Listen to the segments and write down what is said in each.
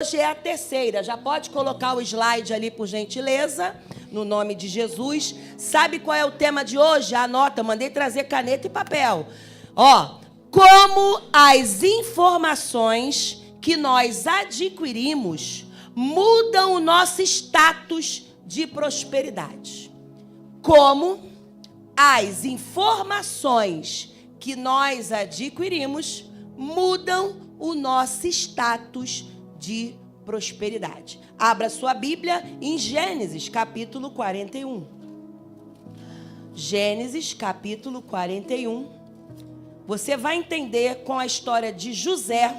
Hoje é a terceira, já pode colocar o slide ali, por gentileza, no nome de Jesus. Sabe qual é o tema de hoje? Anota, mandei trazer caneta e papel. Como as informações que nós adquirimos mudam o nosso status de prosperidade. Como as informações que nós adquirimos mudam o nosso status de prosperidade. Abra sua Bíblia em Gênesis, capítulo 41. Gênesis, capítulo 41. Você vai entender com a história de José,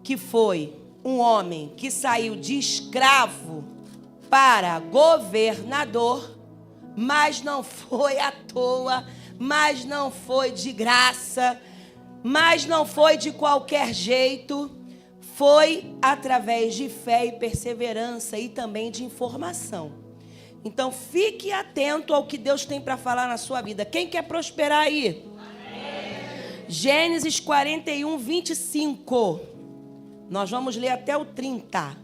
que foi um homem que saiu de escravo para governador, mas não foi à toa, mas não foi de graça, mas não foi de qualquer jeito. Foi através de fé e perseverança e também de informação. Então, fique atento ao que Deus tem para falar na sua vida. Quem quer prosperar aí? Amém. Gênesis 41, 25. Nós vamos ler até o 30.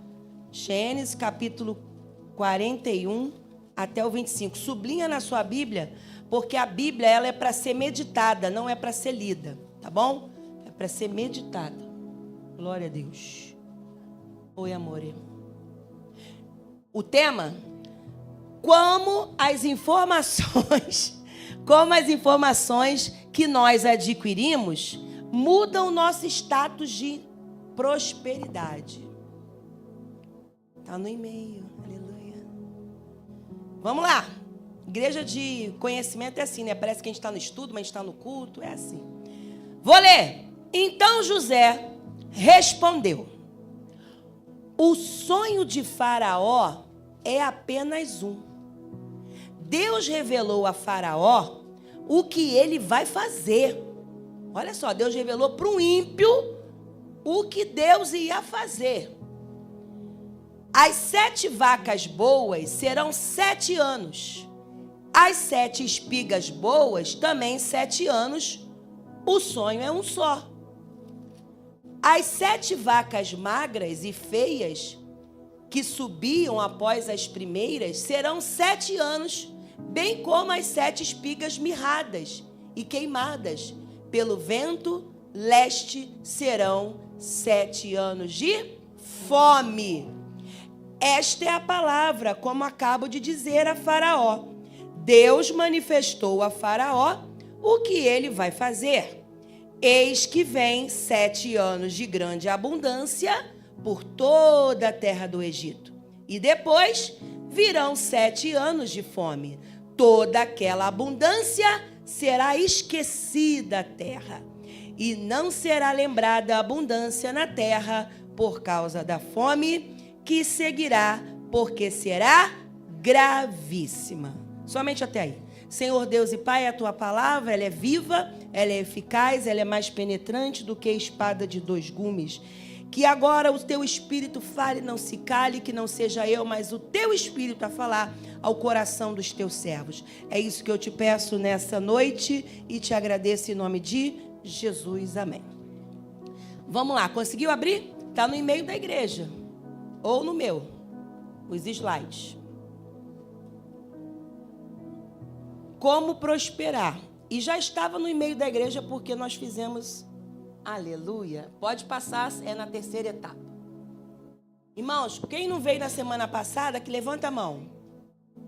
Gênesis, capítulo 41, até o 25. Sublinha na sua Bíblia, porque a Bíblia ela é para ser meditada, não é para ser lida. Tá bom? É para ser meditada. Glória a Deus. Oi, amor. O tema: como as informações que nós adquirimos mudam o nosso status de prosperidade. Está no e-mail. Aleluia. Vamos lá. Igreja de conhecimento é assim, né? Parece que a gente está no estudo, mas a gente está no culto. É assim. Vou ler. Então José respondeu: o sonho de Faraó é apenas um. Deus revelou a Faraó o que ele vai fazer. Olha só, Deus revelou para um ímpio o que Deus ia fazer. As 7 vacas boas serão 7 anos. As 7 espigas boas também 7 anos. O sonho é um só. As 7 vacas magras e feias que subiam após as primeiras serão 7 anos, bem como as 7 espigas mirradas e queimadas pelo vento leste serão 7 anos de fome. Esta é a palavra, como acabo de dizer a Faraó. Deus manifestou a Faraó o que ele vai fazer. Eis que vem 7 anos de grande abundância por toda a terra do Egito. E depois virão 7 anos de fome. Toda aquela abundância será esquecida a terra. E não será lembrada a abundância na terra por causa da fome que seguirá, porque será gravíssima. Somente até aí. Senhor Deus e Pai, a Tua palavra, ela é viva, ela é eficaz, ela é mais penetrante do que a espada de 2 gumes. Que agora o Teu Espírito fale, não se cale, que não seja eu, mas o Teu Espírito a falar ao coração dos Teus servos. É isso que eu te peço nessa noite e te agradeço em nome de Jesus. Amém. Vamos lá, conseguiu abrir? Está no e-mail da igreja, ou no meu, os slides. Como prosperar. E já estava no e-mail da igreja porque nós fizemos, aleluia. Pode passar, é na terceira etapa. Irmãos, quem não veio na semana passada, que levanta a mão.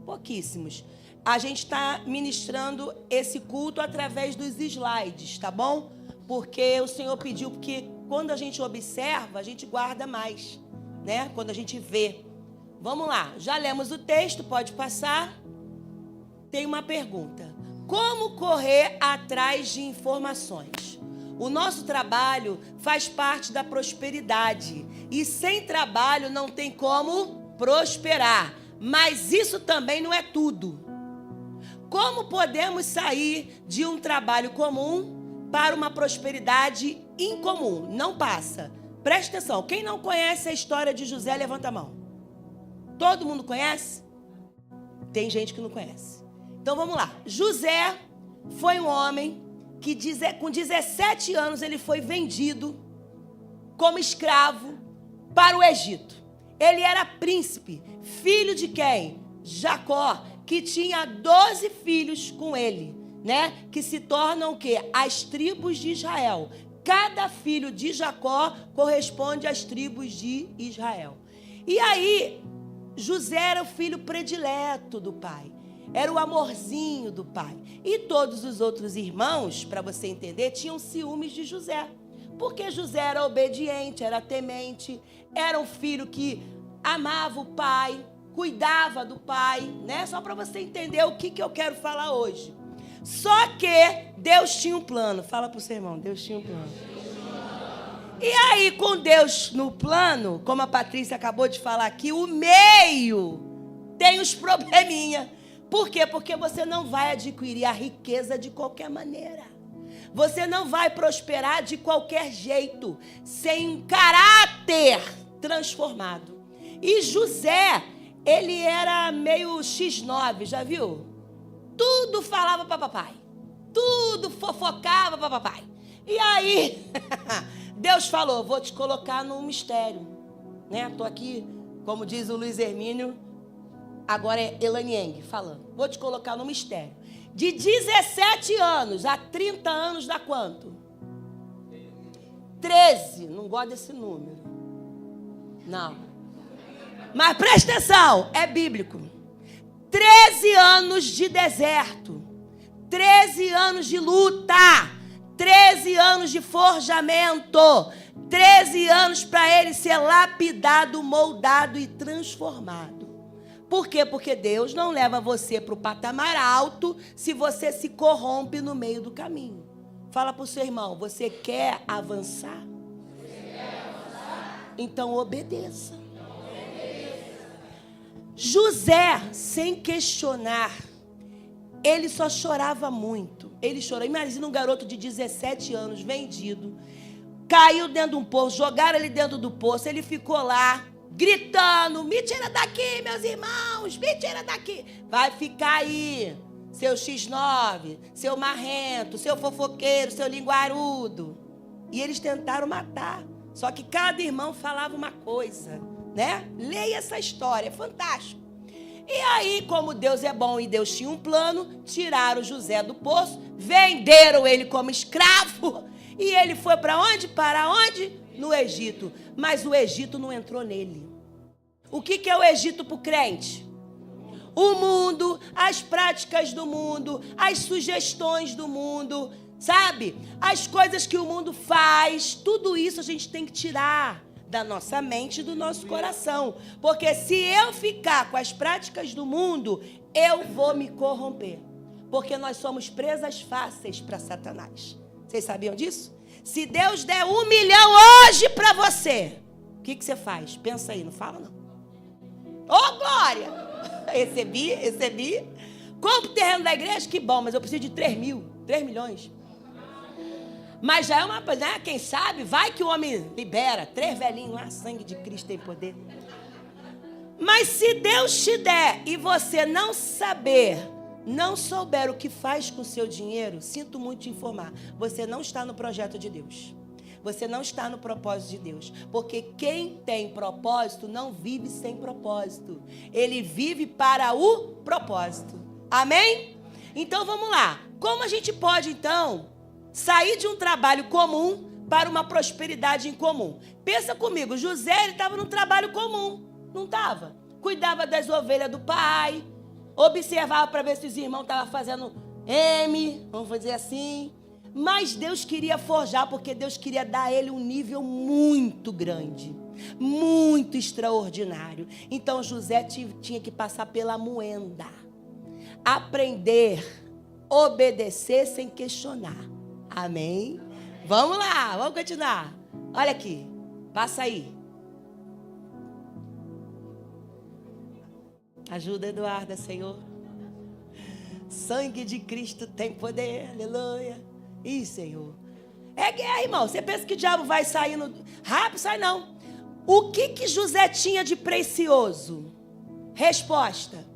Pouquíssimos. A gente está ministrando esse culto através dos slides, tá bom? Porque o Senhor pediu, porque quando a gente observa, a gente guarda mais, né? Quando a gente vê. Vamos lá, já lemos o texto, pode passar. Tem uma pergunta: como correr atrás de informações? O nosso trabalho faz parte da prosperidade e sem trabalho não tem como prosperar, mas isso também não é tudo. Como podemos sair de um trabalho comum para uma prosperidade incomum? Não passa. Presta atenção, quem não conhece a história de José, levanta a mão. Todo mundo conhece? Tem gente que não conhece. Então vamos lá. José foi um homem que com 17 anos ele foi vendido como escravo para o Egito. Ele era príncipe, filho de quem? Jacó, que tinha 12 filhos com ele, né? Que se tornam o quê? As tribos de Israel. Cada filho de Jacó corresponde às tribos de Israel. E aí, José era o filho predileto do pai. Era o amorzinho do pai. E todos os outros irmãos, para você entender, tinham ciúmes de José. Porque José era obediente, era temente, era um filho que amava o pai, cuidava do pai, né? Só para você entender o que eu quero falar hoje. Só que Deus tinha um plano. Fala para o seu irmão, Deus tinha um plano. E aí, com Deus no plano, como a Patrícia acabou de falar aqui, o meio tem os probleminha. Por quê? Porque você não vai adquirir a riqueza de qualquer maneira. Você não vai prosperar de qualquer jeito, sem um caráter transformado. E José, ele era meio X9, já viu? Tudo falava para papai. Tudo fofocava para papai. E aí, Deus falou, vou te colocar num mistério. Né? Estou aqui, como diz o Luiz Hermínio, agora é Elanieng falando. Vou te colocar num mistério. De 17 anos a 30 anos dá quanto? 13. Não gosto desse número. Não. Mas presta atenção, é bíblico. 13 anos de deserto. 13 anos de luta. 13 anos de forjamento. 13 anos para ele ser lapidado, moldado e transformado. Por quê? Porque Deus não leva você para o patamar alto se você se corrompe no meio do caminho. Fala para o seu irmão, você quer avançar? Então obedeça. José, sem questionar, ele só chorava muito. Ele chorou. Imagina um garoto de 17 anos, vendido, caiu dentro de um poço, jogaram ele dentro do poço, ele ficou lá, gritando, me tira daqui, meus irmãos, me tira daqui. Vai ficar aí, seu X9, seu marrento, seu fofoqueiro, seu linguarudo. E eles tentaram matar. Só que cada irmão falava uma coisa, né? Leia essa história, é fantástico. E aí, como Deus é bom e Deus tinha um plano, tiraram José do poço, venderam ele como escravo, e ele foi para onde? Para onde? No Egito. Mas o Egito não entrou nele. O que é o Egito para o crente? O mundo, as práticas do mundo, as sugestões do mundo, sabe? As coisas que o mundo faz, tudo isso a gente tem que tirar da nossa mente e do nosso coração. Porque se eu ficar com as práticas do mundo, eu vou me corromper. Porque nós somos presas fáceis para Satanás. Vocês sabiam disso? Se Deus der 1 milhão hoje para você, o que você faz? Pensa aí, não fala não. Ô, glória! Recebi. Compre o terreno da igreja, que bom, mas eu preciso de 3 milhões. Mas já é uma coisa, né? Quem sabe, vai que o homem libera. 3 velhinhos lá, sangue de Cristo tem poder. Mas se Deus te der e você não souber o que faz com o seu dinheiro, sinto muito te informar, você não está no projeto de Deus. Você não está no propósito de Deus. Porque quem tem propósito não vive sem propósito. Ele vive para o propósito. Amém? Então vamos lá. Como a gente pode então sair de um trabalho comum para uma prosperidade incomum? Pensa comigo, José ele estava num trabalho comum, não estava? Cuidava das ovelhas do pai, observava para ver se os irmãos estavam fazendo vamos dizer assim. Mas Deus queria forjar, porque Deus queria dar a ele um nível muito grande, muito extraordinário. Então José tinha que passar pela moenda, aprender, obedecer sem questionar. Amém? Vamos lá, vamos continuar. Olha aqui, passa aí. Ajuda, Eduarda, Senhor. Sangue de Cristo tem poder, aleluia. Ih, Senhor. É guerra, irmão. Você pensa que o diabo vai sair rápido? Sai não. O que José tinha de precioso? Resposta.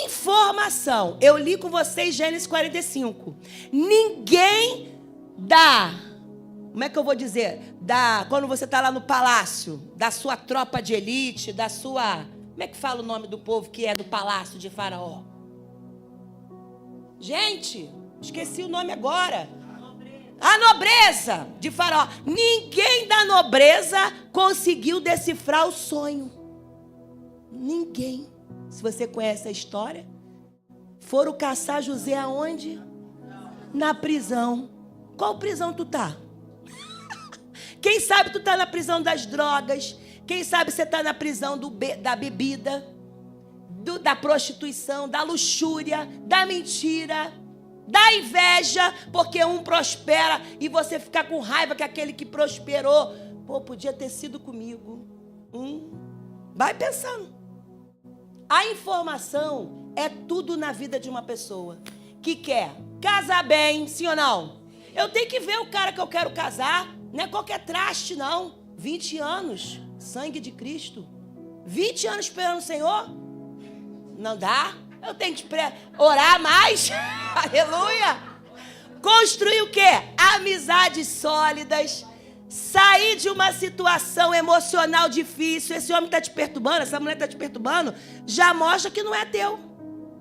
Informação. Eu li com vocês Gênesis 45. Ninguém dá como é que eu vou dizer? Quando você está lá no palácio, da sua tropa de elite, da sua... Como é que fala o nome do povo que é do palácio de Faraó? Gente, esqueci o nome agora. A nobreza de Faraó. Ninguém da nobreza conseguiu decifrar o sonho. Ninguém. Se você conhece a história, foram caçar José aonde? Na prisão. Qual prisão tu tá? Quem sabe tu tá na prisão das drogas. Quem sabe você tá na prisão da bebida, da prostituição, da luxúria, da mentira, da inveja, porque um prospera e você fica com raiva que aquele que prosperou, pô, podia ter sido comigo. Vai pensando. A informação é tudo na vida de uma pessoa que quer casar bem, sim ou não? Eu tenho que ver o cara que eu quero casar, não é qualquer traste, não. 20 anos, sangue de Cristo. 20 anos esperando o Senhor? Não dá. Eu tenho que orar mais. Aleluia. Construir o quê? Amizades sólidas. Sair de uma situação emocional difícil. Esse homem está te perturbando, essa mulher está te perturbando. Já mostra que não é teu.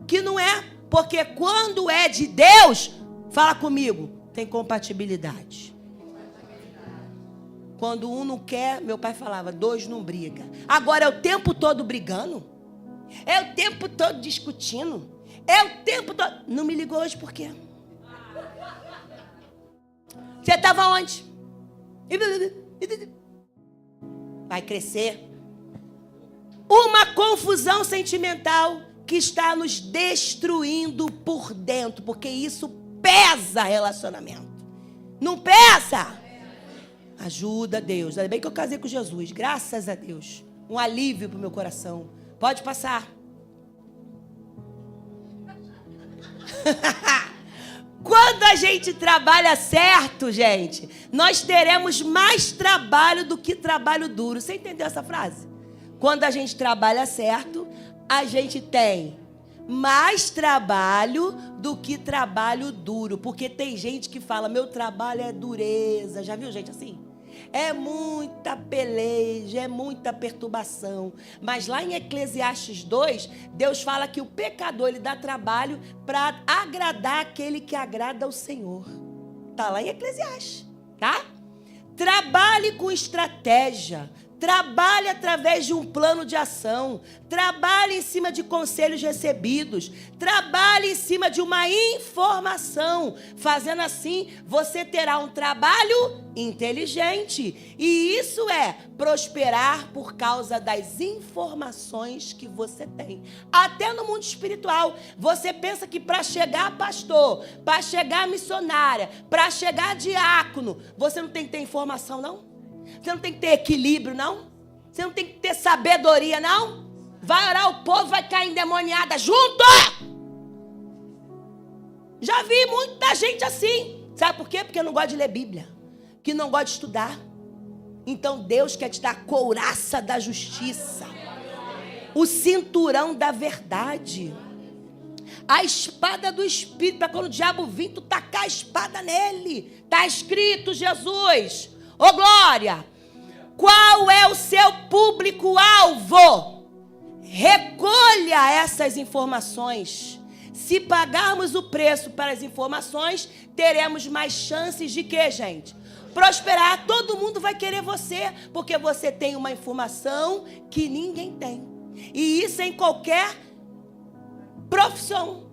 Que não é. Porque quando é de Deus, fala comigo, tem compatibilidade. Quando um não quer, meu pai falava, dois não briga. Agora é o tempo todo brigando. É o tempo todo discutindo. É o tempo todo... Não me ligou hoje por quê? Você estava onde? Vai crescer. Uma confusão sentimental que está nos destruindo por dentro. Porque isso pesa relacionamento. Não pesa? Ajuda, Deus. Ainda bem que eu casei com Jesus. Graças a Deus. Um alívio para o meu coração. Pode passar. Quando a gente trabalha certo, gente, nós teremos mais trabalho do que trabalho duro. Você entendeu essa frase? Quando a gente trabalha certo, a gente tem mais trabalho do que trabalho duro. Porque tem gente que fala, meu trabalho é dureza. Já viu gente assim? É muita peleja, é muita perturbação. Mas lá em Eclesiastes 2, Deus fala que o pecador, ele dá trabalho para agradar aquele que agrada ao Senhor. Está lá em Eclesiastes, tá? Trabalhe com estratégia. Trabalhe através de um plano de ação. Trabalhe em cima de conselhos recebidos. Trabalhe em cima de uma informação. Fazendo assim, você terá um trabalho inteligente. E isso é prosperar por causa das informações que você tem. Até no mundo espiritual. Você pensa que para chegar pastor, para chegar missionária, para chegar diácono, você não tem que ter informação, não? Você não tem que ter equilíbrio, não? Você não tem que ter sabedoria, não? Vai orar, o povo vai cair endemoniada junto! Já vi muita gente assim. Sabe por quê? Porque não gosta de ler Bíblia. Que não gosta de estudar. Então Deus quer te dar a couraça da justiça. O cinturão da verdade. A espada do Espírito, para quando o diabo vir, tu tacar a espada nele. Está escrito, Jesus. Ô glória, qual é o seu público-alvo? Recolha essas informações. Se pagarmos o preço para as informações, teremos mais chances de quê, gente? Prosperar. Todo mundo vai querer você, porque você tem uma informação que ninguém tem. E isso em qualquer profissão.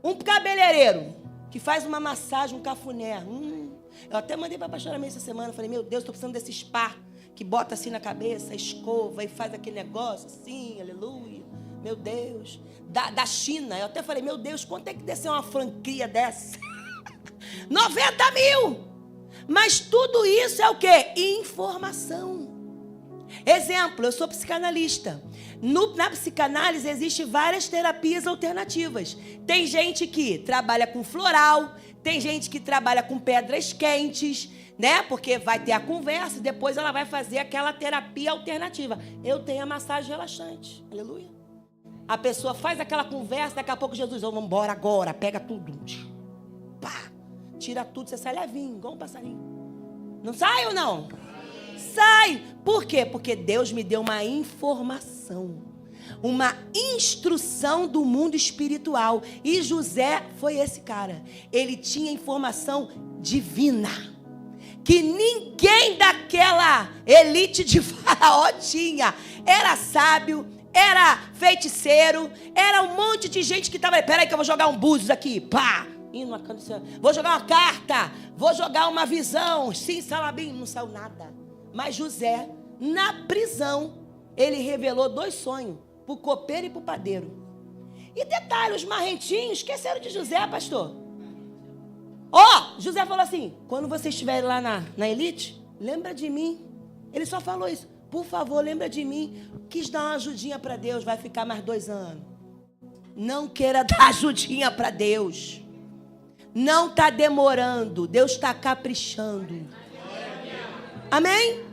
Um cabeleireiro que faz uma massagem, um cafuné. Eu até mandei para a pastora Meia essa semana. Falei, meu Deus, estou precisando desse spa que bota assim na cabeça, escova e faz aquele negócio assim, aleluia. Meu Deus. Da China. Eu até falei, meu Deus, quanto é que deve ser uma franquia dessa? 90 mil. Mas tudo isso é o quê? Informação. Exemplo, eu sou psicanalista. Na psicanálise existem várias terapias alternativas. Tem gente que trabalha com floral, tem gente que trabalha com pedras quentes, né? Porque vai ter a conversa e depois ela vai fazer aquela terapia alternativa. Eu tenho a massagem relaxante. Aleluia. A pessoa faz aquela conversa, daqui a pouco Jesus, vamos embora agora, pega tudo. Pá, tira tudo, você sai levinho, igual um passarinho. Não sai ou não? Sai. Por quê? Porque Deus me deu uma informação, uma instrução do mundo espiritual. E José foi esse cara. Ele tinha informação divina, que ninguém daquela elite de Faraó tinha. Era sábio, era feiticeiro, era um monte de gente que estava... Peraí que eu vou jogar um búzios aqui. Pá! Vou jogar uma carta, vou jogar uma visão. Sim, salabim, não saiu nada. Mas José, na prisão, ele revelou 2 sonhos, para o copeiro e para o padeiro. E detalhe, os marrentinhos esqueceram de José, pastor. José falou assim, quando você estiver lá na elite, lembra de mim. Ele só falou isso. Por favor, lembra de mim. Quis dar uma ajudinha para Deus, vai ficar mais 2 anos. Não queira dar ajudinha para Deus. Não está demorando, Deus está caprichando. Amém?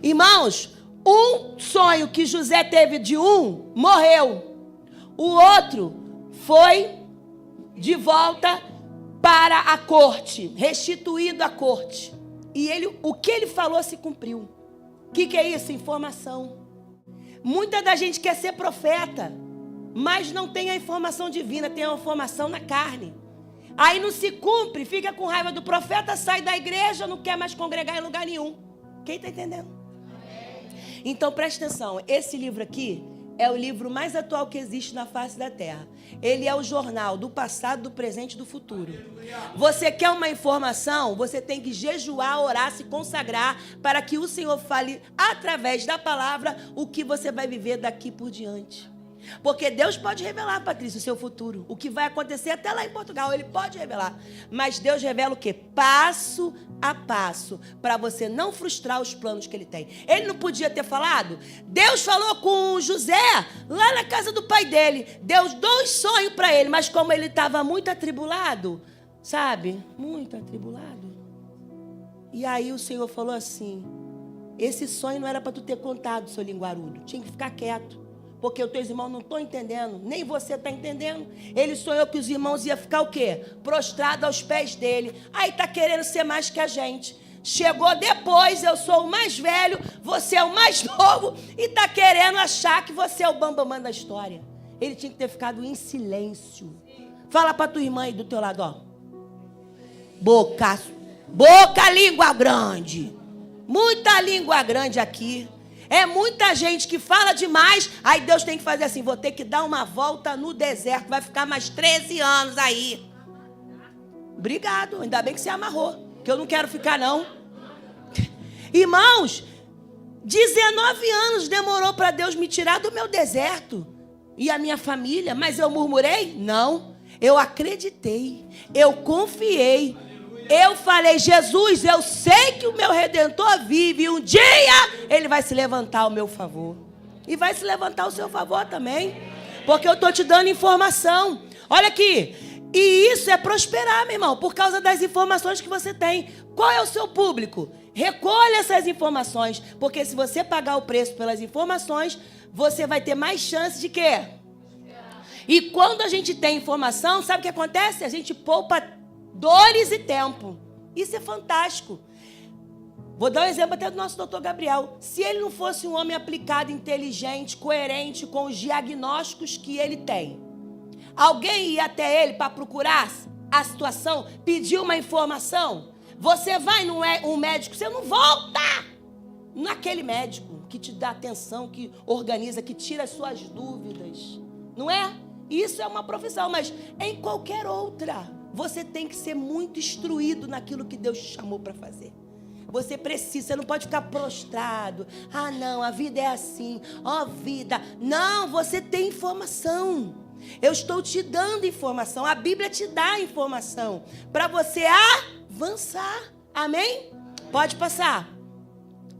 Irmãos, um sonho que José teve de morreu. O outro foi de volta para a corte, restituído à corte. E o que ele falou se cumpriu. O que é isso? Informação. Muita da gente quer ser profeta, mas não tem a informação divina, tem a informação na carne. Aí não se cumpre, fica com raiva do profeta, sai da igreja, não quer mais congregar em lugar nenhum. Quem está entendendo? Então preste atenção, esse livro aqui é o livro mais atual que existe na face da terra. Ele é o jornal do passado, do presente e do futuro. Você quer uma informação? Você tem que jejuar, orar, se consagrar para que o Senhor fale através da palavra o que você vai viver daqui por diante. Porque Deus pode revelar, Patrícia, o seu futuro. O que vai acontecer até lá em Portugal, Ele pode revelar. Mas Deus revela o quê? Passo a passo, para você não frustrar os planos que Ele tem. Ele não podia ter falado? Deus falou com José, lá na casa do pai dele. Deu 2 sonhos para ele, mas como ele estava muito atribulado, sabe? Muito atribulado. E aí o Senhor falou assim, esse sonho não era para tu ter contado, seu linguarudo. Tinha que ficar quieto. Porque os teus irmãos não estão entendendo, nem você está entendendo. Ele sonhou que os irmãos iam ficar o quê? Prostrado aos pés dele. Aí está querendo ser mais que a gente. Chegou depois, eu sou o mais velho, você é o mais novo, e está querendo achar que você é o bambamã da história. Ele tinha que ter ficado em silêncio. Fala para tua irmã aí do teu lado, ó. Boca, língua grande. Muita língua grande aqui. É muita gente que fala demais, aí Deus tem que fazer assim, vou ter que dar uma volta no deserto, vai ficar mais 13 anos aí. Obrigado, ainda bem que você amarrou, que eu não quero ficar não. Irmãos, 19 anos demorou para Deus me tirar do meu deserto e a minha família, mas eu murmurei? Não, eu acreditei, eu confiei. Eu falei, Jesus, eu sei que o meu Redentor vive e um dia Ele vai se levantar ao meu favor. E vai se levantar ao seu favor também. Porque eu estou te dando informação. Olha aqui. E isso é prosperar, meu irmão, por causa das informações que você tem. Qual é o seu público? Recolha essas informações. Porque se você pagar o preço pelas informações, você vai ter mais chance de quê? E quando a gente tem informação, sabe o que acontece? A gente poupa dores e tempo. Isso é fantástico. Vou dar um exemplo até do nosso doutor Gabriel. Se ele não fosse um homem aplicado, inteligente, coerente com os diagnósticos que ele tem, alguém ia até ele para procurar a situação, pedir uma informação? Você vai num médico, você não volta naquele médico que te dá atenção, que organiza, que tira as suas dúvidas. Não é? Isso é uma profissão, mas em qualquer outra, você tem que ser muito instruído naquilo que Deus te chamou para fazer. Você precisa, você não pode ficar prostrado. Ah, não, a vida é assim. Ó, vida. Não, você tem informação. Eu estou te dando informação. A Bíblia te dá informação para você avançar. Amém? Pode passar.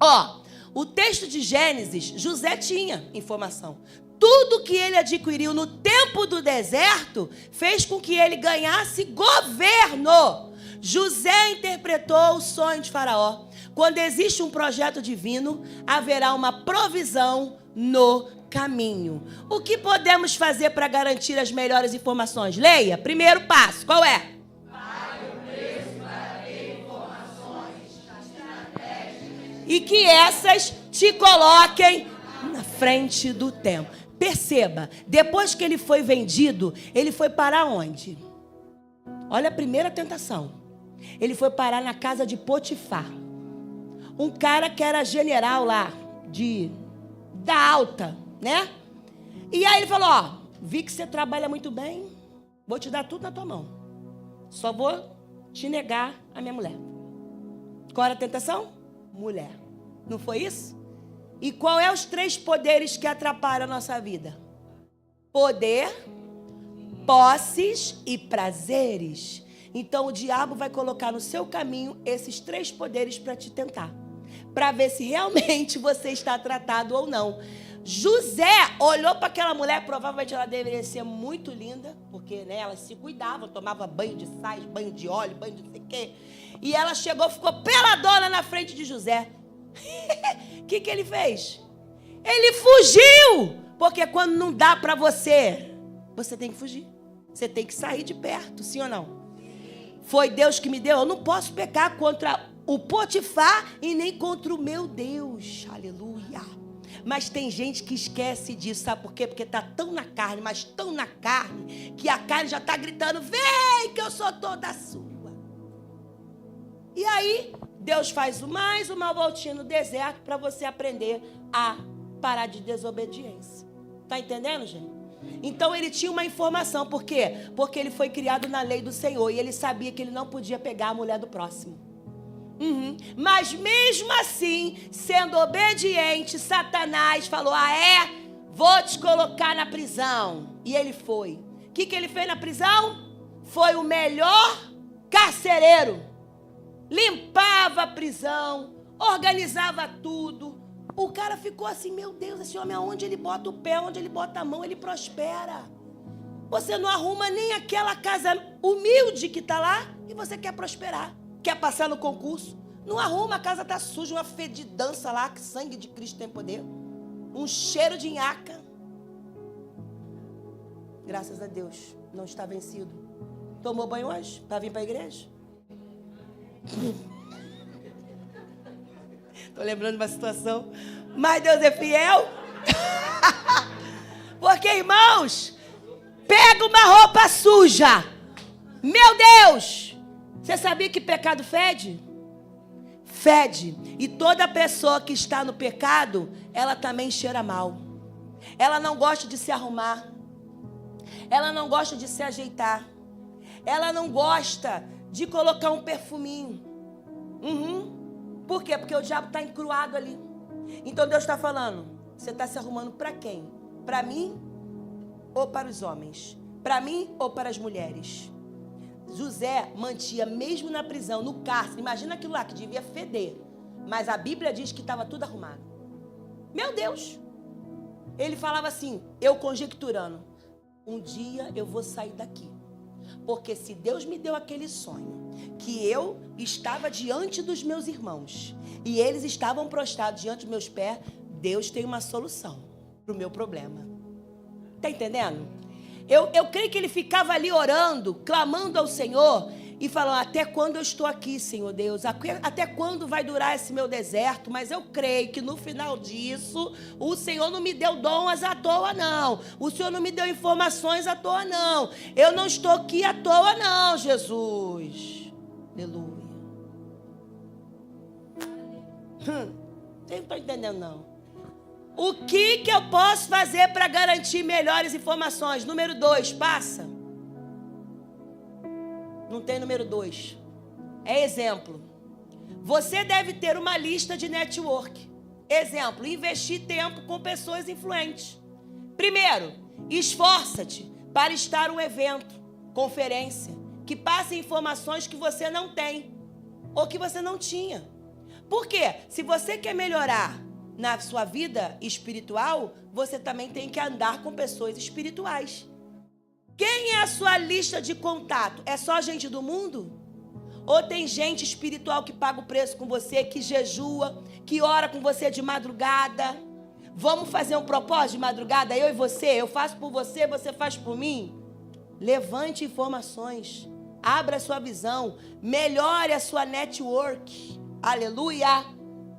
Ó, o texto de Gênesis, José tinha informação. Tudo que ele adquiriu no tempo do deserto fez com que ele ganhasse governo. José interpretou o sonho de Faraó. Quando existe um projeto divino, haverá uma provisão no caminho. O que podemos fazer para garantir as melhores informações? Leia, primeiro passo, qual é? Pague o preço para ter informações. e que essas te coloquem na frente do templo. Perceba, depois que ele foi vendido, ele foi parar onde? Olha a primeira tentação. Ele foi parar na casa de Potifar. Um cara que era general lá, da alta, né? E aí ele falou, ó, vi que você trabalha muito bem, vou te dar tudo na tua mão. Só vou te negar a minha mulher. Qual era a tentação? Mulher. Não foi isso? E qual é os 3 poderes que atrapalham a nossa vida? Poder, posses e prazeres. Então o diabo vai colocar no seu caminho esses 3 poderes para te tentar, para ver se realmente você está tratado ou não. José olhou para aquela mulher, provavelmente ela deveria ser muito linda, porque né, ela se cuidava, tomava banho de sais, banho de óleo, banho de não sei o quê. E ela chegou, ficou peladona na frente de José. O que ele fez? Ele fugiu, porque quando não dá para você, você tem que fugir. Você tem que sair de perto, sim ou não? Foi Deus que me deu, eu não posso pecar contra o Potifar e nem contra o meu Deus, aleluia. Mas tem gente que esquece disso, sabe por quê? Porque está tão na carne, mas tão na carne, que a carne já está gritando, vem que eu sou toda sua. E aí, Deus faz mais uma voltinha no deserto para você aprender a parar de desobediência. Está entendendo, gente? Então ele tinha uma informação, por quê? Porque ele foi criado na lei do Senhor e ele sabia que ele não podia pegar a mulher do próximo. Mas mesmo assim, sendo obediente, Satanás falou, vou te colocar na prisão. E ele foi. O que ele fez na prisão? Foi o melhor carcereiro. Limpava a prisão, organizava tudo. O cara ficou assim, meu Deus, esse homem, aonde ele bota o pé, onde ele bota a mão, ele prospera. Você não arruma nem aquela casa humilde que está lá e você quer prosperar. Quer passar no concurso? Não arruma, a casa está suja, uma fedidança lá, que sangue de Cristo tem poder. Um cheiro de nhaca. Graças a Deus, não está vencido. Tomou banho hoje para vir para a igreja? Estou lembrando de uma situação. Mas Deus é fiel. Porque, irmãos, pega uma roupa suja. Meu Deus! Você sabia que pecado fede? Fede. E toda pessoa que está no pecado, ela também cheira mal. Ela não gosta de se arrumar. Ela não gosta de se ajeitar. Ela não gosta de colocar um perfuminho. Por quê? Porque o diabo está encruado ali. Então Deus está falando, você está se arrumando para quem? Para mim ou para os homens? Para mim ou para as mulheres? José mantinha, mesmo na prisão, no cárcere, imagina aquilo lá que devia feder, mas a Bíblia diz que estava tudo arrumado. Meu Deus! Ele falava assim, eu conjecturando, um dia eu vou sair daqui, porque se Deus me deu aquele sonho, que eu estava diante dos meus irmãos, e eles estavam prostrados diante dos meus pés, Deus tem uma solução para o meu problema. Está entendendo? Eu creio que ele ficava ali orando, clamando ao Senhor e falando, até quando eu estou aqui, Senhor Deus? Até quando vai durar esse meu deserto? Mas eu creio que no final disso, o Senhor não me deu dons à toa, não. O Senhor não me deu informações à toa, não. Eu não estou aqui à toa, não, Jesus. Aleluia. Vocês não estão entendendo, não. O que eu posso fazer para garantir melhores informações? Número 2, passa. Não tem número 2. É exemplo. Você deve ter uma lista de network. Exemplo, investir tempo com pessoas influentes. Primeiro, esforça-te para estar em um evento, conferência, que passe informações que você não tem ou que você não tinha. Por quê? Se você quer melhorar na sua vida espiritual, você também tem que andar com pessoas espirituais. Quem é a sua lista de contato? É só gente do mundo? Ou tem gente espiritual que paga o preço com você, que jejua, que ora com você de madrugada? Vamos fazer um propósito de madrugada, eu e você? Eu faço por você, você faz por mim? Levante informações, abra a sua visão, melhore a sua network. Aleluia!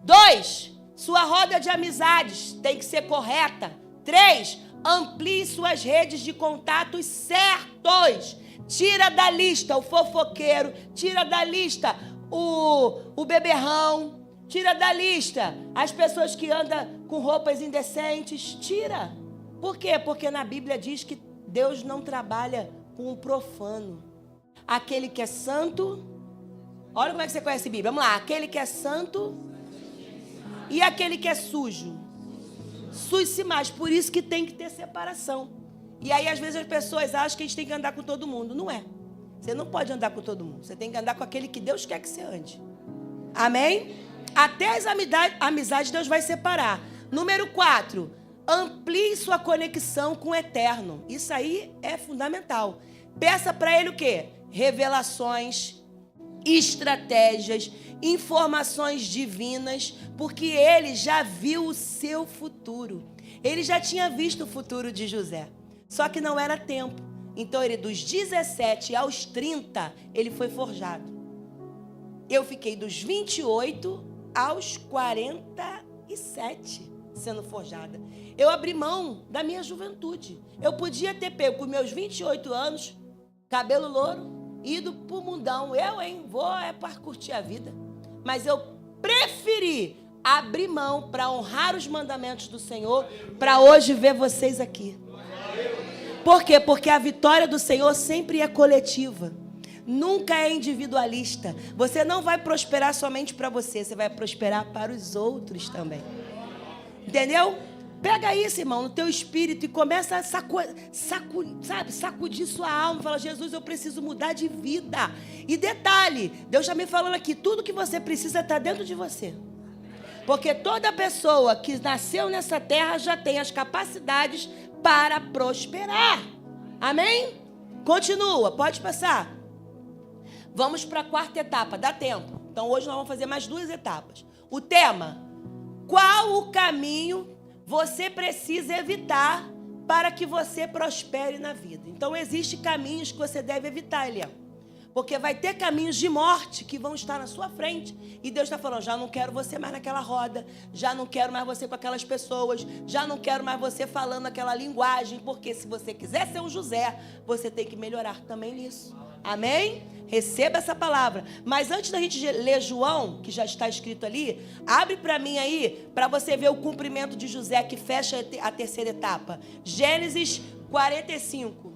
2, sua roda de amizades tem que ser correta. 3, amplie suas redes de contatos certos. Tira da lista o fofoqueiro, tira da lista o beberrão, tira da lista as pessoas que andam com roupas indecentes. Tira. Por quê? Porque na Bíblia diz que Deus não trabalha com o profano. Aquele que é santo, olha como é que você conhece a Bíblia. Vamos lá, aquele que é santo e aquele que é sujo. Suje-se mais, por isso que tem que ter separação. E aí, às vezes, as pessoas acham que a gente tem que andar com todo mundo. Não é. Você não pode andar com todo mundo. Você tem que andar com aquele que Deus quer que você ande. Amém? Até as amizades Deus vai separar. Número 4, amplie sua conexão com o eterno. Isso aí é fundamental. Peça para ele o quê? Revelações, estratégias, informações divinas, porque ele já viu o seu futuro. Ele já tinha visto o futuro de José. Só que não era tempo. Então, ele dos 17 aos 30, ele foi forjado. Eu fiquei dos 28 aos 47 sendo forjada. Eu abri mão da minha juventude. Eu podia ter pego com meus 28 anos, cabelo louro, ido pro mundão. Vou para curtir a vida. Mas eu preferi abrir mão para honrar os mandamentos do Senhor, para hoje ver vocês aqui. Por quê? Porque a vitória do Senhor sempre é coletiva. Nunca é individualista. Você não vai prosperar somente para você, você vai prosperar para os outros também. Entendeu? Pega isso, irmão, no teu espírito e começa a sacudir sua alma. Fala, Jesus, eu preciso mudar de vida. E detalhe, Deus está me falando aqui, tudo que você precisa está dentro de você. Porque toda pessoa que nasceu nessa terra já tem as capacidades para prosperar. Amém? Continua, pode passar. Vamos para a 4ª etapa, dá tempo. Então hoje nós vamos fazer mais 2 etapas. O tema: qual o caminho você precisa evitar para que você prospere na vida? Então existem caminhos que você deve evitar, Elião. Porque vai ter caminhos de morte que vão estar na sua frente. E Deus está falando, já não quero você mais naquela roda. Já não quero mais você com aquelas pessoas. Já não quero mais você falando aquela linguagem. Porque se você quiser ser um José, você tem que melhorar também nisso. Amém? Receba essa palavra. Mas antes da gente ler João, que já está escrito ali, abre para mim aí, para você ver o cumprimento de José, que fecha a 3ª etapa. Gênesis 45.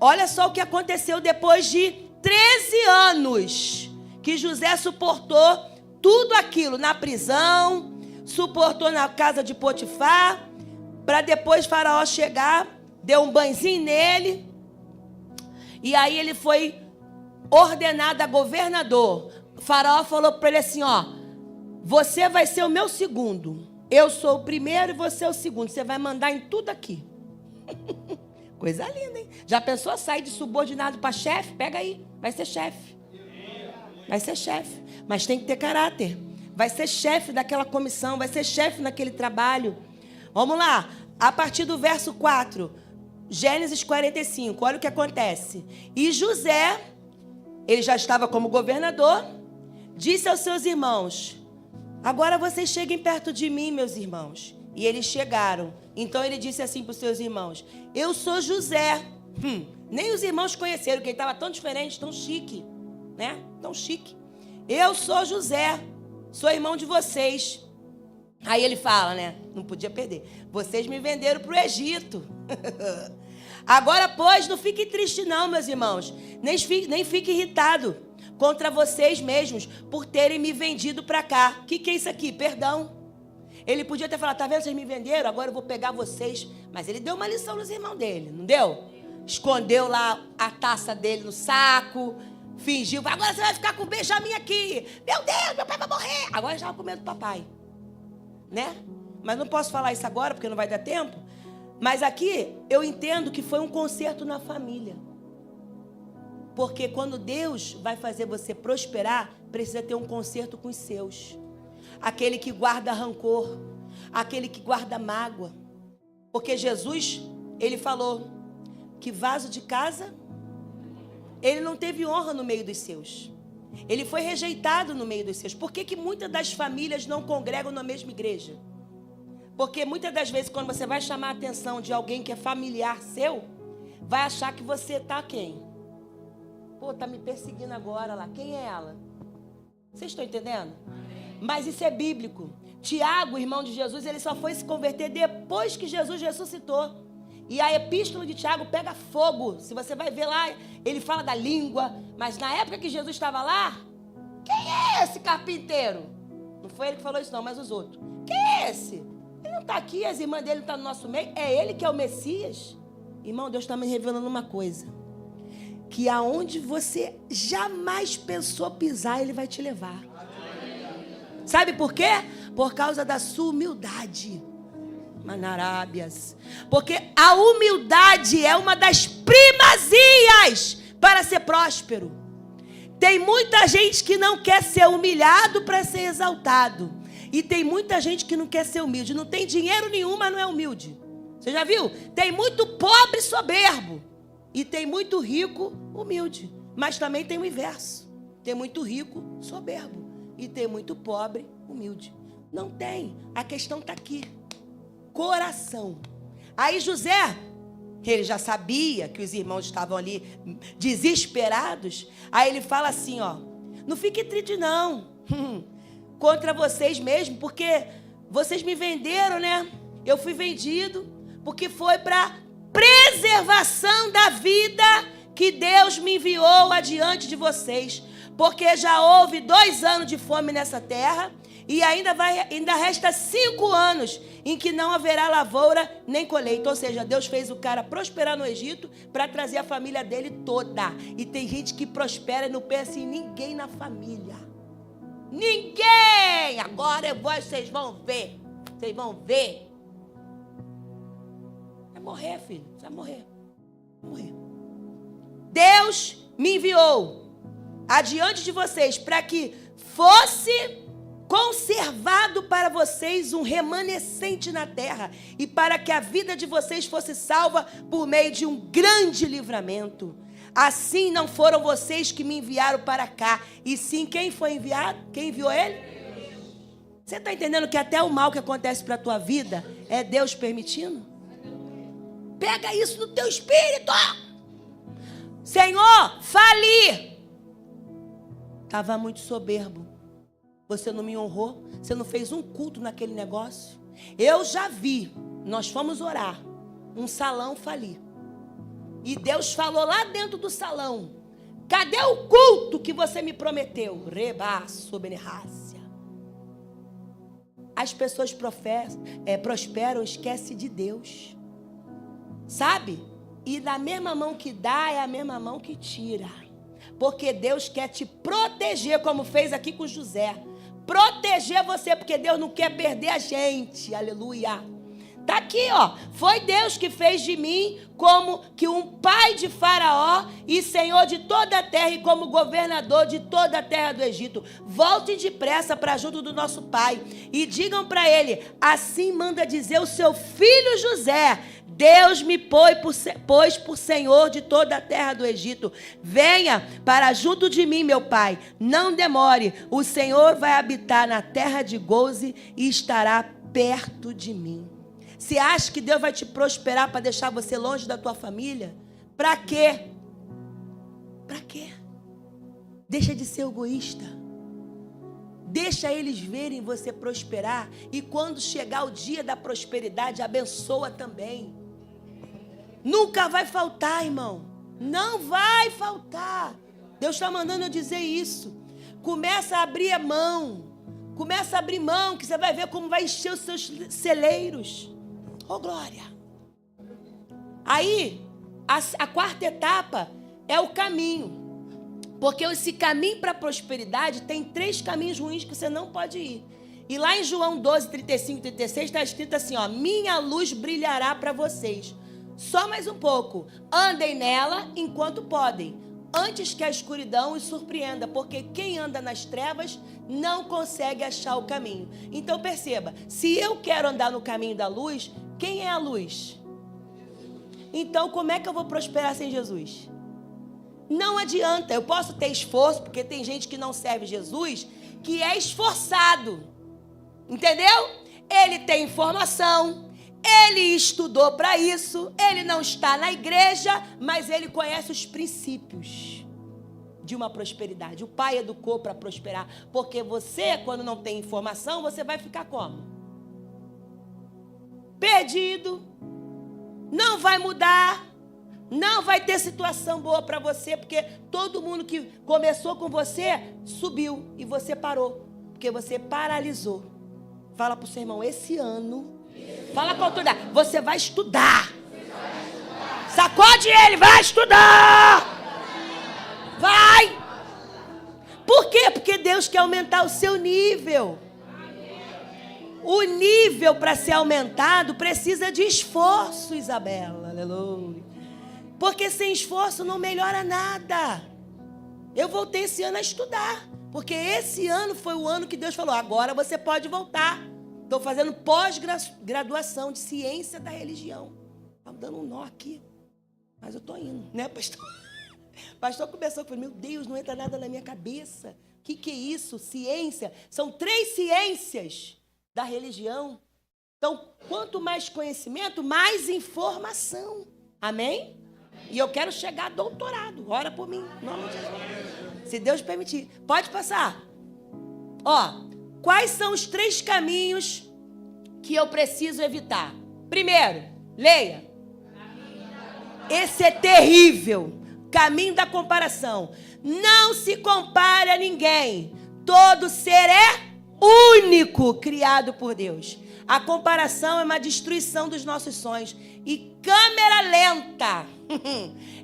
Olha só o que aconteceu depois de 13 anos que José suportou tudo aquilo na prisão, suportou na casa de Potifar, para depois Faraó chegar, deu um banhozinho nele, e aí ele foi ordenado a governador. Faraó falou para ele assim, você vai ser o meu segundo, eu sou o primeiro e você é o segundo, você vai mandar em tudo aqui. Coisa linda, hein? Já pensou sair de subordinado para chefe? Pega aí, vai ser chefe. Vai ser chefe, mas tem que ter caráter. Vai ser chefe daquela comissão, vai ser chefe naquele trabalho. Vamos lá, a partir do verso 4, Gênesis 45, olha o que acontece. E José, ele já estava como governador, disse aos seus irmãos, agora vocês cheguem perto de mim, meus irmãos. E eles chegaram. Então ele disse assim para os seus irmãos, eu sou José. Nem os irmãos conheceram, porque ele estava tão diferente, tão chique, né? Tão chique. Eu sou José, sou irmão de vocês. Aí ele fala, né? Não podia perder. Vocês me venderam para o Egito. Agora, pois, não fique triste não, meus irmãos. Nem fique irritado contra vocês mesmos por terem me vendido para cá. O que é isso aqui? Perdão. Ele podia ter falado, tá vendo, vocês me venderam, agora eu vou pegar vocês. Mas ele deu uma lição nos irmãos dele, não deu? Escondeu lá a taça dele no saco, fingiu, agora você vai ficar com o Benjamin aqui. Meu Deus, meu pai vai morrer. Agora já estava com medo do papai, né? Mas não posso falar isso agora, porque não vai dar tempo. Mas aqui, eu entendo que foi um conserto na família. Porque quando Deus vai fazer você prosperar, precisa ter um conserto com os seus. Aquele que guarda rancor, aquele que guarda mágoa. Porque Jesus, ele falou que vaso de casa, ele não teve honra no meio dos seus. Ele foi rejeitado no meio dos seus. Por que muitas das famílias não congregam na mesma igreja? Porque muitas das vezes, quando você vai chamar a atenção de alguém que é familiar seu, vai achar que você tá quem? Pô, tá me perseguindo agora lá. Quem é ela? Vocês estão entendendo? Mas isso é bíblico. Tiago, irmão de Jesus, ele só foi se converter depois que Jesus ressuscitou. E a epístola de Tiago pega fogo. Se você vai ver lá, ele fala da língua. Mas na época que Jesus estava lá, quem é esse carpinteiro? Não foi ele que falou isso não, mas os outros. Quem é esse? Ele não está aqui, as irmãs dele não estão no nosso meio. É ele que é o Messias. Irmão, Deus está me revelando uma coisa. Que aonde você jamais pensou pisar, ele vai te levar. Sabe por quê? Por causa da sua humildade. Manarábias. Porque a humildade é uma das primazias para ser próspero. Tem muita gente que não quer ser humilhado para ser exaltado. E tem muita gente que não quer ser humilde. Não tem dinheiro nenhum, mas não é humilde. Você já viu? Tem muito pobre soberbo. E tem muito rico humilde. Mas também tem o inverso. Tem muito rico soberbo. E tem muito pobre humilde. Não tem. A questão está aqui. Coração. Aí José, ele já sabia que os irmãos estavam ali desesperados. Aí ele fala assim, ó. Não fique triste não. Contra vocês mesmo. Porque vocês me venderam, né? Eu fui vendido. Porque foi para preservação da vida que Deus me enviou adiante de vocês. Porque já houve 2 anos de fome nessa terra. E ainda resta 5 anos em que não haverá lavoura nem colheita. Ou seja, Deus fez o cara prosperar no Egito para trazer a família dele toda. E tem gente que prospera e não pensa em ninguém na família. Ninguém! Agora vocês vão ver. Vocês vão ver. Vai morrer, filho. Você vai morrer. Vai morrer. Deus me enviou adiante de vocês para que fosse conservado para vocês um remanescente na terra e para que a vida de vocês fosse salva por meio de um grande livramento. Assim não foram vocês que me enviaram para cá, e sim quem foi enviado? Quem enviou ele? Você está entendendo que até o mal que acontece para a tua vida é Deus permitindo? Pega isso no teu espírito. Senhor, fali. Estava muito soberbo. Você não me honrou. Você não fez um culto naquele negócio. Eu já vi. Nós fomos orar. Um salão falir. E Deus falou lá dentro do salão. Cadê o culto que você me prometeu? Rebaço, benerrácia. As pessoas prosperam, esquecem de Deus. Sabe? E da mesma mão que dá é a mesma mão que tira. Porque Deus quer te proteger, como fez aqui com José. Proteger você, porque Deus não quer perder a gente. Aleluia. Está aqui, ó. Foi Deus que fez de mim como que um pai de Faraó e senhor de toda a terra e como governador de toda a terra do Egito. Voltem depressa para junto do nosso pai e digam para ele, assim manda dizer o seu filho José, Deus me pôs por senhor de toda a terra do Egito. Venha para junto de mim, meu pai. Não demore. O Senhor vai habitar na terra de Goze e estará perto de mim. Você acha que Deus vai te prosperar para deixar você longe da tua família? Para quê? Para quê? Deixa de ser egoísta. Deixa eles verem você prosperar. E quando chegar o dia da prosperidade, abençoa também. Nunca vai faltar, irmão. Não vai faltar. Deus está mandando eu dizer isso. Começa a abrir a mão. Começa a abrir mão, que você vai ver como vai encher os seus celeiros. Oh, glória. Aí, a quarta etapa é o caminho. Porque esse caminho para a prosperidade tem 3 caminhos ruins que você não pode ir. E lá em João 12, 35 e 36 está escrito assim, ó, minha luz brilhará para vocês. Só mais um pouco. Andem nela enquanto podem, antes que a escuridão os surpreenda, porque quem anda nas trevas não consegue achar o caminho. Então perceba, se eu quero andar no caminho da luz, quem é a luz? Então como é que eu vou prosperar sem Jesus? Não adianta, eu posso ter esforço, porque tem gente que não serve Jesus, que é esforçado. Entendeu? Ele tem informação, ele estudou para isso, ele não está na igreja, mas ele conhece os princípios de uma prosperidade. O pai educou para prosperar, porque você, quando não tem informação, você vai ficar como? Perdido, não vai mudar, não vai ter situação boa para você, porque todo mundo que começou com você subiu e você parou, porque você paralisou. Fala para o seu irmão, esse ano, fala com a autoridade, você vai estudar. Sacode ele, vai estudar. Vai. Por quê? Porque Deus quer aumentar o seu nível. O nível para ser aumentado precisa de esforço, Isabela. Aleluia. Porque sem esforço não melhora nada. Eu voltei esse ano a estudar. Porque esse ano foi o ano que Deus falou, agora você pode voltar. Estou fazendo pós-graduação de ciência da religião. Está me dando um nó aqui. Mas eu estou indo, né, pastor? O pastor começou com, meu Deus, não entra nada na minha cabeça. O que é isso? Ciência. São 3 ciências da religião. Então, quanto mais conhecimento, mais informação. Amém? E eu quero chegar a doutorado. Ora por mim, em nome de Jesus. Se Deus permitir. Pode passar. Ó, quais são os 3 caminhos que eu preciso evitar? Primeiro, leia. Esse é terrível. Caminho da comparação. Não se compare a ninguém. Todo ser é único, criado por Deus. A comparação é uma destruição dos nossos sonhos. E câmera lenta,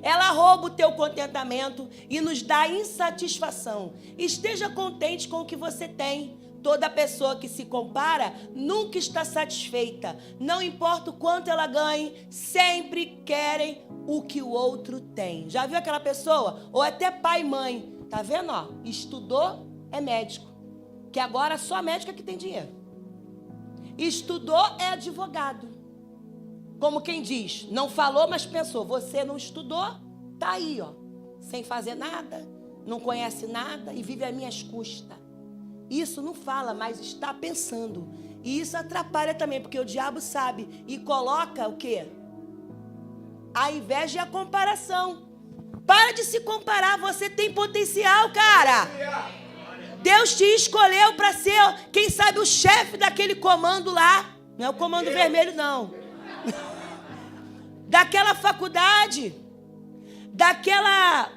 ela rouba o teu contentamento e nos dá insatisfação. Esteja contente com o que você tem. Toda pessoa que se compara nunca está satisfeita. Não importa o quanto ela ganhe, sempre querem o que o outro tem. Já viu aquela pessoa? Ou até pai e mãe. Tá vendo? Ó, estudou, é médico. Que agora só médico é que tem dinheiro. Estudou, é advogado. Como quem diz, não falou, mas pensou. Você não estudou, tá aí, ó. Sem fazer nada, não conhece nada e vive às minhas custas. Isso não fala, mas está pensando. E isso atrapalha também, porque o diabo sabe e coloca o quê? A inveja e a comparação. Para de se comparar, você tem potencial, cara. Deus te escolheu para ser, quem sabe, o chefe daquele comando lá. Não é o comando vermelho, não. Daquela faculdade. Daquela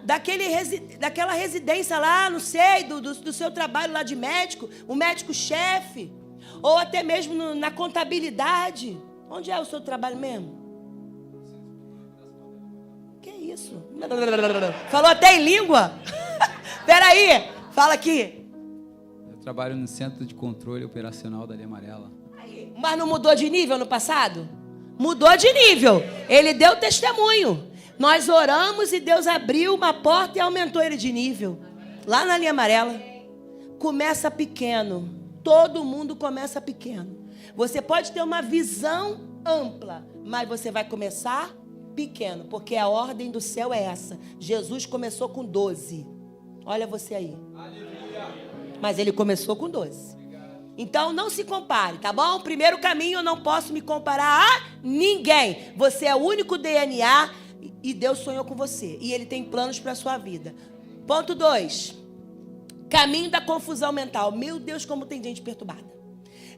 residência lá, não sei, do seu trabalho lá de médico, o médico-chefe, ou até mesmo na contabilidade. Onde é o seu trabalho mesmo? Que isso? Falou até em língua? Peraí, fala aqui. Eu trabalho no Centro de Controle Operacional da Linha Amarela. Mas não mudou de nível no passado? Mudou de nível. Ele deu testemunho. Nós oramos e Deus abriu uma porta e aumentou ele de nível. Lá na Linha Amarela. Começa pequeno. Todo mundo começa pequeno. Você pode ter uma visão ampla, mas você vai começar pequeno, porque a ordem do céu é essa. Jesus começou com 12. Olha você aí. Mas ele começou com 12. Então não se compare, tá bom? Primeiro caminho, eu não posso me comparar a ninguém. Você é o único DNA e Deus sonhou com você. E Ele tem planos para a sua vida. Ponto 2. Caminho da confusão mental. Meu Deus, como tem gente perturbada.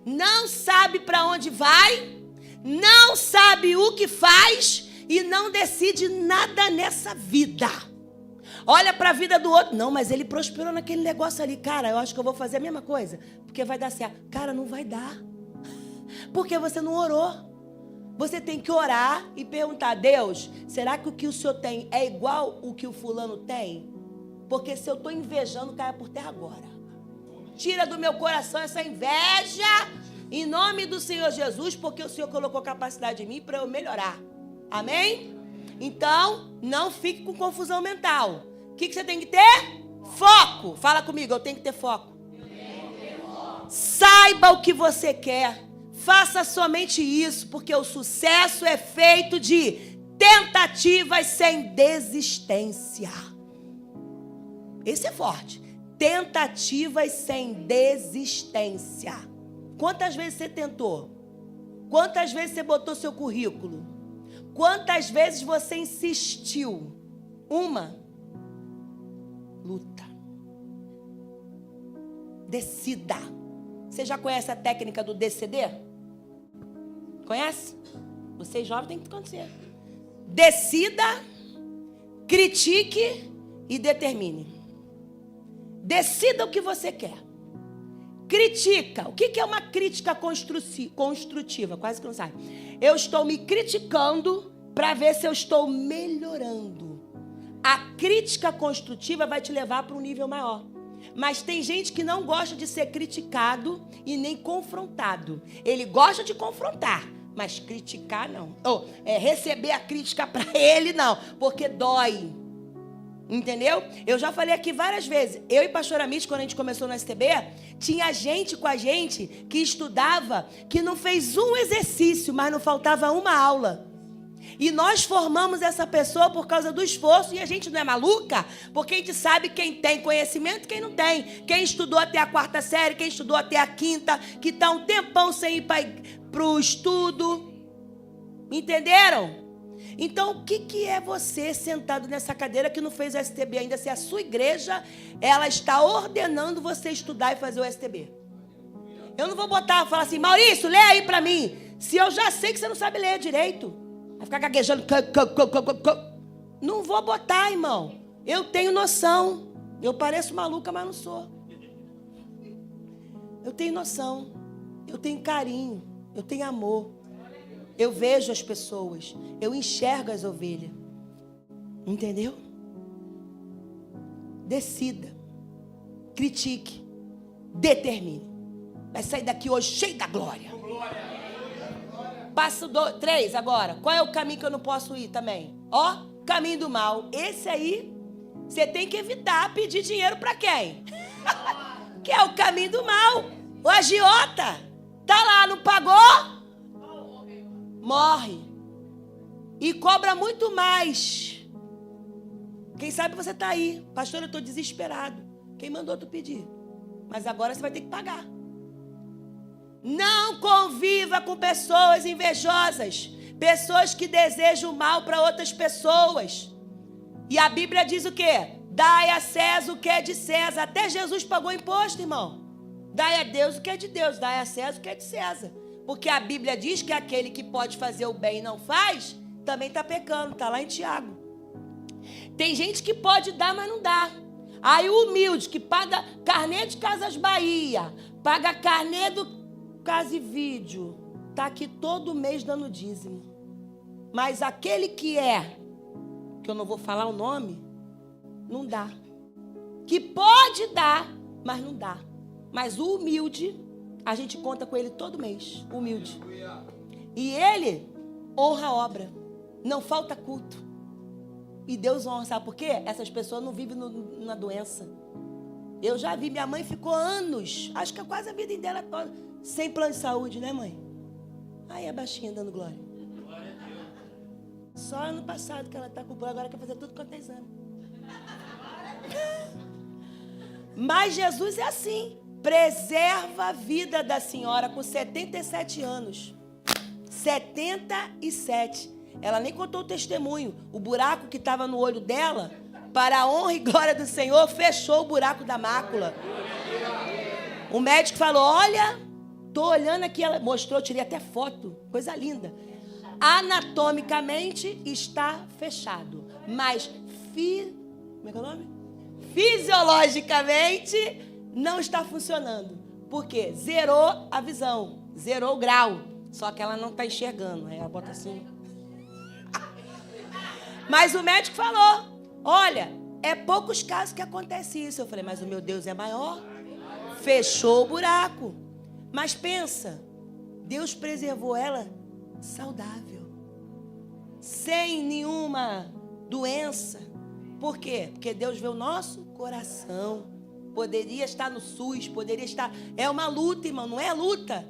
Não sabe para onde vai, não sabe o que faz e não decide nada nessa vida. Olha para a vida do outro. Não, mas ele prosperou naquele negócio ali. Cara, eu acho que eu vou fazer a mesma coisa, porque vai dar certo. Cara, não vai dar. Porque você não orou. Você tem que orar e perguntar, Deus, será que o que o Senhor tem é igual o que o fulano tem? Porque se eu estou invejando, caia por terra agora. Tira do meu coração essa inveja, em nome do Senhor Jesus, porque o Senhor colocou capacidade em mim para eu melhorar. Amém? Então, não fique com confusão mental. O que você tem que ter? Foco. Fala comigo, eu tenho que ter foco. Saiba o que você quer. Faça somente isso, porque o sucesso é feito de tentativas sem desistência. Esse é forte. Tentativas sem desistência. Quantas vezes você tentou? Quantas vezes você botou seu currículo? Quantas vezes você insistiu? Uma. Luta. Decida. Você já conhece a técnica do DCD? Conhece? Vocês jovens têm que conhecer. Decida, critique e determine. Decida o que você quer. Critica. O que é uma crítica construtiva? Quase que não sabe. Eu estou me criticando para ver se eu estou melhorando. A crítica construtiva vai te levar para um nível maior. Mas tem gente que não gosta de ser criticado e nem confrontado. Ele gosta de confrontar, mas criticar não. Ou receber a crítica para ele não, porque dói. Entendeu? Eu já falei aqui várias vezes. Eu e pastora Mitch, quando a gente começou no STB, tinha gente com a gente que estudava, que não fez um exercício, mas não faltava uma aula. E nós formamos essa pessoa por causa do esforço. E a gente não é maluca, porque a gente sabe quem tem conhecimento e quem não tem. Quem estudou até a 4ª série, quem estudou até a 5ª, que está um tempão sem ir para o estudo. Entenderam? Então, o que é você sentado nessa cadeira que não fez o STB ainda? Se a sua igreja, ela está ordenando você estudar e fazer o STB. Eu não vou falar assim, Maurício, lê aí para mim. Se eu já sei que você não sabe ler direito. Vai ficar gaguejando. Não vou botar, irmão. Eu tenho noção. Eu pareço maluca, mas não sou. Eu tenho noção. Eu tenho carinho. Eu tenho amor. Eu vejo as pessoas. Eu enxergo as ovelhas. Entendeu? Decida. Critique. Determine. Vai sair daqui hoje cheio da glória. Passo 3 agora. Qual é o caminho que eu não posso ir também? Ó, caminho do mal. Esse aí, você tem que evitar pedir dinheiro para quem? Que é o caminho do mal. O agiota. Tá lá, não pagou? Morre. E cobra muito mais. Quem sabe você tá aí. Pastor, eu estou desesperado. Quem mandou tu pedir? Mas agora você vai ter que pagar. Não conviva com pessoas invejosas, pessoas que desejam mal para outras pessoas. E a Bíblia diz o quê? Dai a César o que é de César. Até Jesus pagou imposto, irmão. Dai a Deus o que é de Deus, dai a César o que é de César. Porque a Bíblia diz que aquele que pode fazer o bem e não faz, também está pecando, está lá em Tiago. Tem gente que pode dar, mas não dá. Aí o humilde, que paga carnê de Casas Bahia, paga carnê do Casa e Vídeo, está aqui todo mês dando dízimo. Mas aquele que eu não vou falar o nome, não dá. Que pode dar, mas não dá. Mas o humilde, a gente conta com ele todo mês, humilde. E ele honra a obra, não falta culto. E Deus honra, sabe por quê? Essas pessoas não vivem na doença. Eu já vi, minha mãe ficou anos, acho que quase a vida dela toda, sem plano de saúde, né, mãe? Aí a baixinha dando glória. Só ano passado que ela está com plano, agora quer fazer tudo quanto é exame. Mas Jesus é assim, preserva a vida da senhora com 77 anos. 77. Ela nem contou o testemunho. O buraco que estava no olho dela, para a honra e glória do Senhor, fechou o buraco da mácula. O médico falou, olha, tô olhando aqui, ela mostrou, tirei até foto, coisa linda. Anatomicamente está fechado, mas como é que é o nome? Fisiologicamente não está funcionando. Por quê? Zerou a visão, zerou o grau, só que ela não está enxergando. Aí ela bota assim. Mas o médico falou, olha, é poucos casos que acontece isso. Eu falei, mas o meu Deus é maior. Fechou o buraco. Mas pensa, Deus preservou ela saudável, sem nenhuma doença. Por quê? Porque Deus vê o nosso coração. Poderia estar no SUS, poderia estar... É uma luta, irmão, não é luta.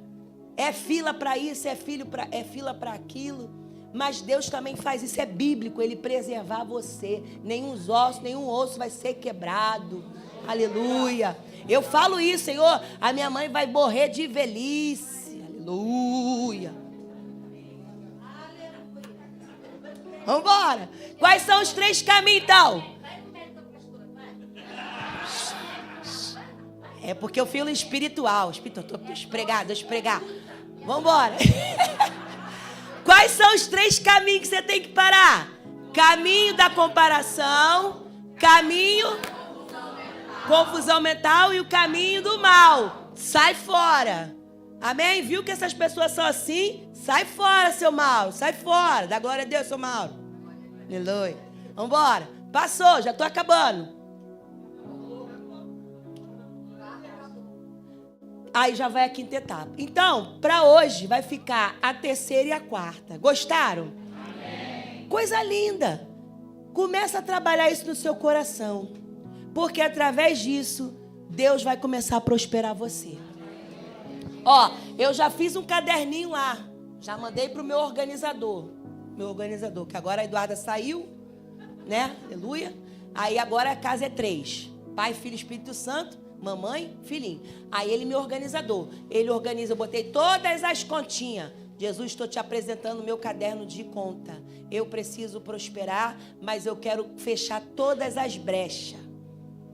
É fila para isso, é fila para aquilo. Mas Deus também faz isso, é bíblico, Ele preservar você. Nenhum osso vai ser quebrado. Aleluia. Eu falo isso, Senhor, a minha mãe vai morrer de velhice. Aleluia. Vamos embora. Quais são os 3 caminhos, então? É porque eu filo espiritual. Deixa eu pregar. Vamos embora. Quais são os 3 caminhos que você tem que parar? Caminho da comparação, caminho confusão mental e o caminho do mal. Sai fora. Amém? Viu que essas pessoas são assim? Sai fora, seu Mauro. Sai fora. Dá glória a Deus, seu Mauro. Aleluia. Vamos embora. Passou, já estou acabando. Aí já vai a 5ª etapa. Então, para hoje vai ficar a 3ª e a 4ª. Gostaram? Amém. Coisa linda. Começa a trabalhar isso no seu coração. Porque através disso, Deus vai começar a prosperar você. Ó, eu já fiz um caderninho lá. Já mandei para o meu organizador. Que agora a Eduarda saiu, né? Aleluia. Aí agora a casa é 3. Pai, Filho e Espírito Santo. Mamãe, filhinho. Aí ele me organizador. Ele organiza, eu botei todas as continhas. Jesus, estou te apresentando o meu caderno de conta. Eu preciso prosperar, mas eu quero fechar todas as brechas.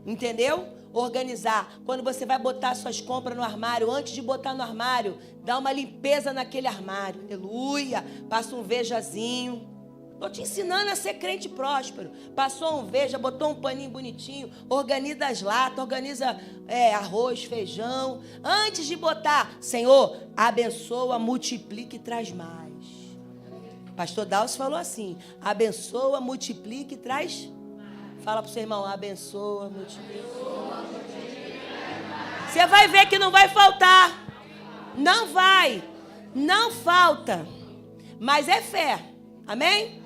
Entendeu? Organizar. Quando você vai botar suas compras no armário, antes de botar no armário, dá uma limpeza naquele armário. Aleluia. Passa um vejazinho. Estou te ensinando a ser crente próspero. Passou um veja, botou um paninho bonitinho, organiza as latas, organiza arroz, feijão. Antes de botar, Senhor, abençoa, multiplica e traz mais. Pastor Dalcio falou assim, abençoa, multiplica e traz. Fala para o seu irmão, abençoa, multiplica. Você vai ver que não vai faltar. Não vai. Não falta. Mas é fé. Amém?